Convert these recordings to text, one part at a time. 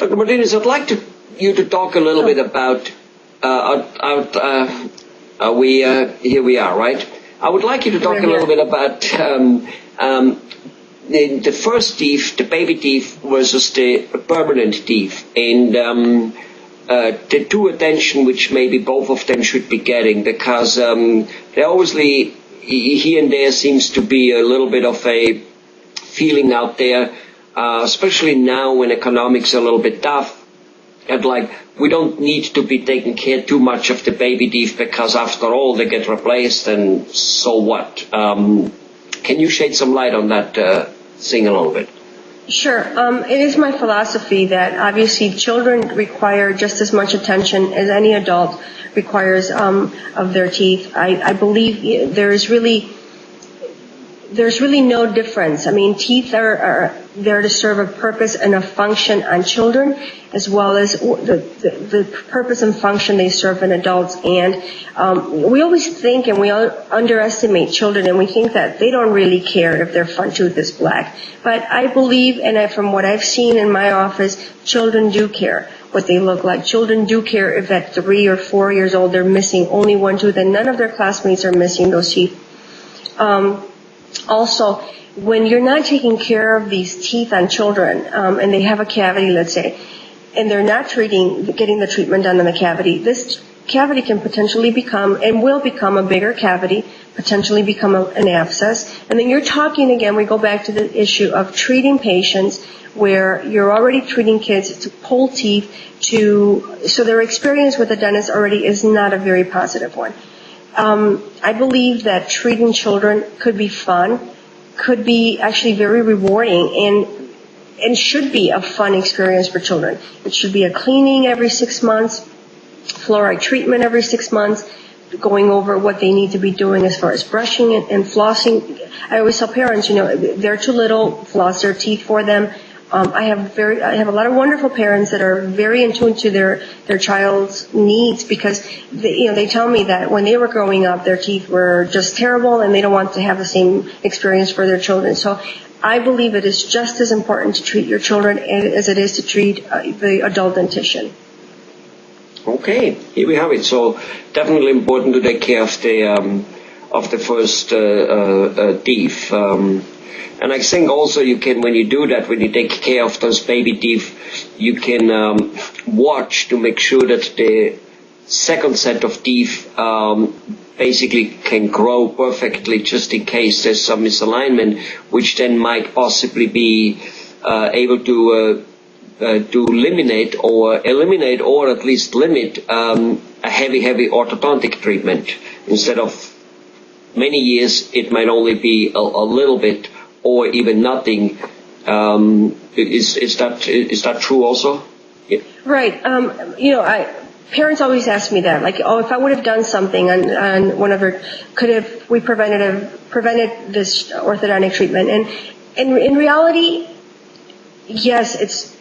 Dr. Martinez, I'd like you to talk a little bit about, here we are, right? I would like you to talk a little bit about the first teeth, the baby teeth versus the permanent teeth, and the due attention which maybe both of them should be getting, because there obviously here and there seems to be a little bit of a feeling out there, especially now when economics are a little bit tough, and like we don't need to be taking care too much of the baby teeth because after all they get replaced, and so what? Can you shed some light on that thing a little bit? Sure. It is my philosophy that obviously children require just as much attention as any adult requires of their teeth. I believe there's really no difference. I mean, teeth are there to serve a purpose and a function on children, as well as the purpose and function they serve in adults. And we always think and we underestimate children, and we think that they don't really care if their front tooth is black. But I believe, and from what I've seen in my office, children do care what they look like. Children do care if at 3 or 4 years old they're missing only one tooth, and none of their classmates are missing those teeth. Also, when you're not taking care of these teeth on children, and they have a cavity, let's say, and they're not getting the treatment done in the cavity, this cavity can potentially become, and will become, a bigger cavity, potentially become an abscess. And then you're talking again, we go back to the issue of treating patients where you're already treating kids to pull teeth so their experience with the dentist already is not a very positive one. I believe that treating children could be fun, could be actually very rewarding, and should be a fun experience for children. It should be a cleaning every 6 months, fluoride treatment every 6 months, going over what they need to be doing as far as brushing and flossing. I always tell parents, they're too little, floss their teeth for them. I have a lot of wonderful parents that are very in tune to their child's needs, because they tell me that when they were growing up, their teeth were just terrible, and they don't want to have the same experience for their children. So I believe it is just as important to treat your children as it is to treat the adult dentition. Okay, here we have it. So definitely important to take care of the first teeth. And I think also you can, when you do that, when you take care of those baby teeth, you can watch to make sure that the second set of teeth basically can grow perfectly, just in case there's some misalignment, which then might possibly be able to eliminate or at least limit a heavy orthodontic treatment. Instead of many years, it might only be a little bit or even nothing. Is that true also? Yeah. Right. Parents always ask me that, like, if I would have done something on one of her, could have we prevented this orthodontic treatment? And in reality, yes,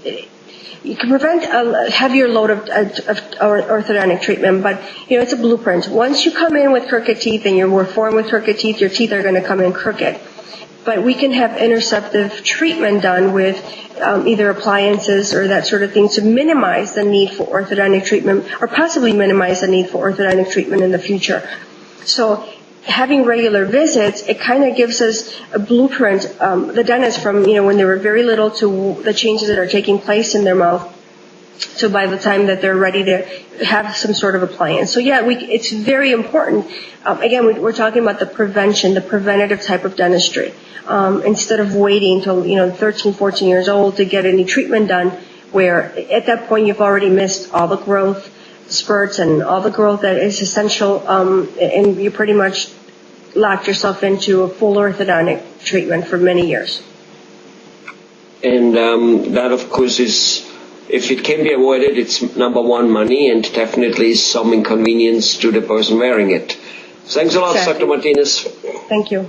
you can prevent a heavier load of orthodontic treatment, but it's a blueprint. Once you come in with crooked teeth and you're formed with crooked teeth, your teeth are going to come in crooked. But we can have interceptive treatment done with either appliances or that sort of thing to minimize the need for orthodontic treatment, or possibly minimize the need for orthodontic treatment in the future. So having regular visits, it kind of gives us a blueprint, the dentist, from when they were very little to the changes that are taking place in their mouth, so by the time that they're ready to have some sort of appliance. So yeah, it's very important. Again, we're talking about the prevention, the preventative type of dentistry. Instead of waiting till 13, 14 years old to get any treatment done, where at that point you've already missed all the growth spurts and all the growth that is essential, and you pretty much locked yourself into a full orthodontic treatment for many years. And that, of course, is, if it can be avoided, it's number one, money, and definitely some inconvenience to the person wearing it. Thanks a lot, Exactly. Dr. Martinez. Thank you.